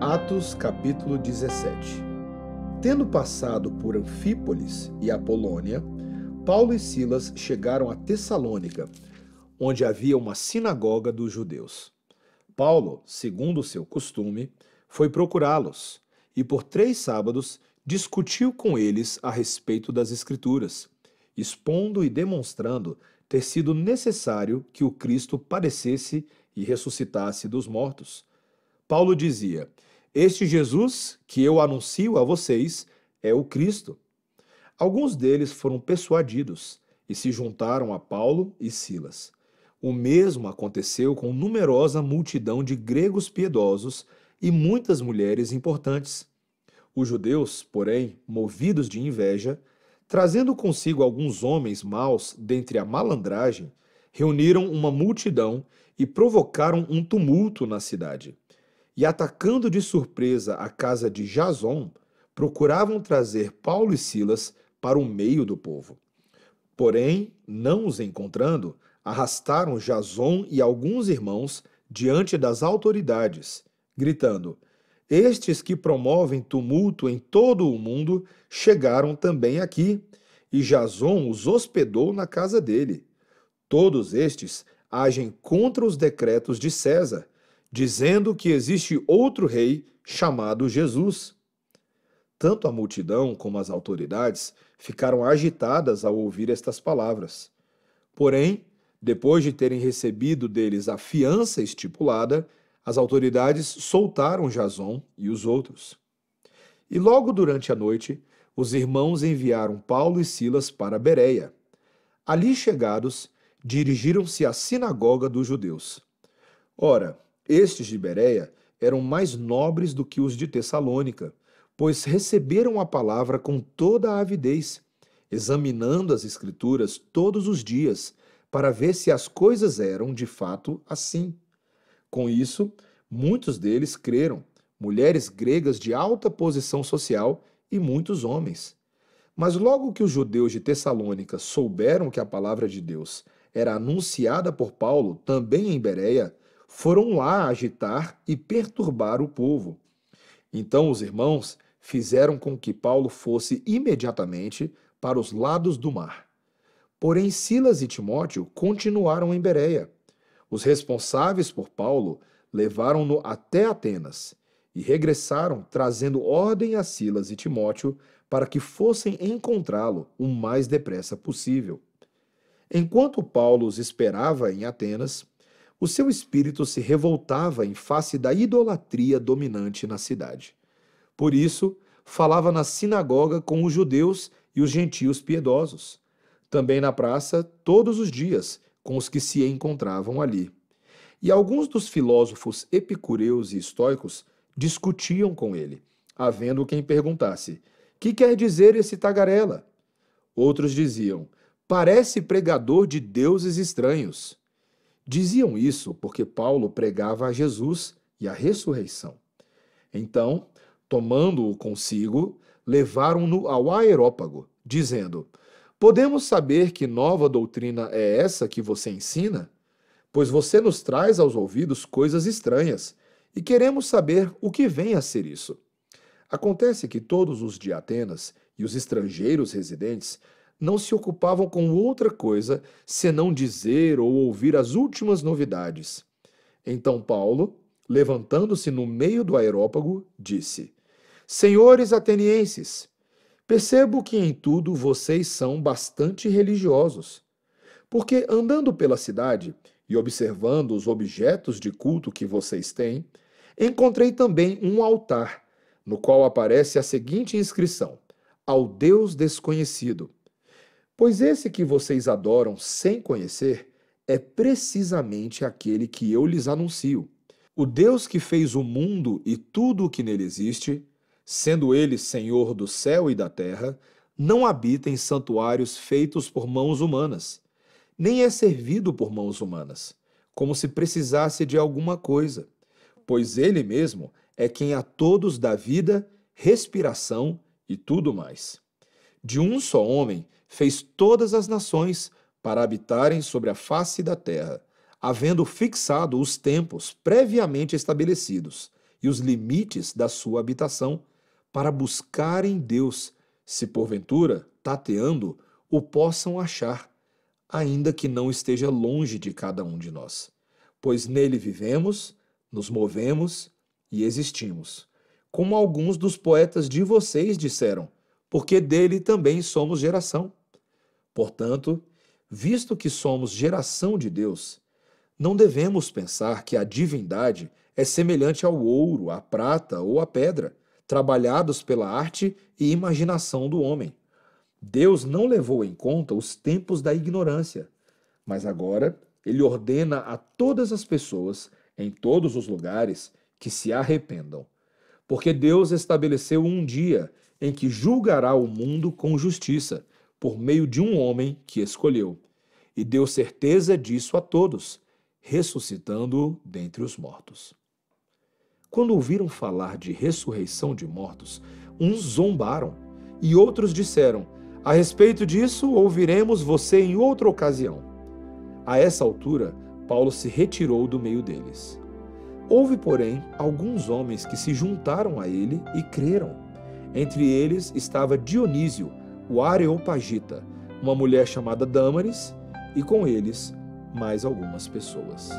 Atos capítulo 17. Tendo passado por Anfípolis e Apolônia, Paulo e Silas chegaram a Tessalônica, onde havia uma sinagoga dos judeus. Paulo, segundo o seu costume, foi procurá-los e por 3 sábados discutiu com eles a respeito das Escrituras, expondo e demonstrando ter sido necessário que o Cristo padecesse e ressuscitasse dos mortos. Paulo dizia: "Este Jesus que eu anuncio a vocês é o Cristo." Alguns deles foram persuadidos e se juntaram a Paulo e Silas. O mesmo aconteceu com numerosa multidão de gregos piedosos e muitas mulheres importantes. Os judeus, porém, movidos de inveja, trazendo consigo alguns homens maus dentre a malandragem, reuniram uma multidão e provocaram um tumulto na cidade. E atacando de surpresa a casa de Jason, procuravam trazer Paulo e Silas para o meio do povo. Porém, não os encontrando, arrastaram Jason e alguns irmãos diante das autoridades, gritando: "Estes que promovem tumulto em todo o mundo chegaram também aqui, e Jason os hospedou na casa dele. Todos estes agem contra os decretos de César, dizendo que existe outro rei chamado Jesus." Tanto a multidão como as autoridades ficaram agitadas ao ouvir estas palavras. Porém, depois de terem recebido deles a fiança estipulada, as autoridades soltaram Jason e os outros. E logo durante a noite, os irmãos enviaram Paulo e Silas para Bereia. Ali chegados, dirigiram-se à sinagoga dos judeus. Ora, estes de Bereia eram mais nobres do que os de Tessalônica, pois receberam a palavra com toda a avidez, examinando as Escrituras todos os dias, para ver se as coisas eram de fato assim. Com isso, muitos deles creram, mulheres gregas de alta posição social e muitos homens. Mas logo que os judeus de Tessalônica souberam que a palavra de Deus era anunciada por Paulo também em Bereia, foram lá agitar e perturbar o povo. Então os irmãos fizeram com que Paulo fosse imediatamente para os lados do mar. Porém, Silas e Timóteo continuaram em Bereia. Os responsáveis por Paulo levaram-no até Atenas e regressaram trazendo ordem a Silas e Timóteo para que fossem encontrá-lo o mais depressa possível. Enquanto Paulo os esperava em Atenas, o seu espírito se revoltava em face da idolatria dominante na cidade. Por isso, falava na sinagoga com os judeus e os gentios piedosos. Também na praça, todos os dias, com os que se encontravam ali. E alguns dos filósofos epicureus e estoicos discutiam com ele, havendo quem perguntasse: "Que quer dizer esse tagarela?" Outros diziam: "Parece pregador de deuses estranhos." Diziam isso porque Paulo pregava a Jesus e a ressurreição. Então, tomando-o consigo, levaram-no ao Areópago, dizendo: "Podemos saber que nova doutrina é essa que você ensina? Pois você nos traz aos ouvidos coisas estranhas, e queremos saber o que vem a ser isso." Acontece que todos os de Atenas e os estrangeiros residentes não se ocupavam com outra coisa senão dizer ou ouvir as últimas novidades. Então Paulo, levantando-se no meio do Areópago, disse: "Senhores atenienses, percebo que em tudo vocês são bastante religiosos. Porque andando pela cidade e observando os objetos de culto que vocês têm, encontrei também um altar, no qual aparece a seguinte inscrição: Ao Deus desconhecido. Pois esse que vocês adoram sem conhecer é precisamente aquele que eu lhes anuncio. O Deus que fez o mundo e tudo o que nele existe, sendo ele Senhor do céu e da terra, não habita em santuários feitos por mãos humanas, nem é servido por mãos humanas, como se precisasse de alguma coisa, pois ele mesmo é quem a todos dá vida, respiração e tudo mais. De um só homem fez todas as nações para habitarem sobre a face da terra, havendo fixado os tempos previamente estabelecidos, e os limites da sua habitação, para buscarem Deus, se porventura, tateando, o possam achar, ainda que não esteja longe de cada um de nós. Pois nele vivemos, nos movemos e existimos. Como alguns dos poetas de vocês disseram, porque dele também somos geração. Portanto, visto que somos geração de Deus, não devemos pensar que a divindade é semelhante ao ouro, à prata ou à pedra, trabalhados pela arte e imaginação do homem. Deus não levou em conta os tempos da ignorância, mas agora ele ordena a todas as pessoas, em todos os lugares, que se arrependam. Porque Deus estabeleceu um dia em que julgará o mundo com justiça, por meio de um homem que escolheu, e deu certeza disso a todos, ressuscitando-o dentre os mortos. Quando ouviram falar de ressurreição de mortos, uns zombaram, e outros disseram: a respeito disso, ouviremos você em outra ocasião. A essa altura, Paulo se retirou do meio deles. Houve, porém, alguns homens que se juntaram a ele e creram. Entre eles estava Dionísio, o Areopagita, uma mulher chamada Dâmaris, e com eles mais algumas pessoas.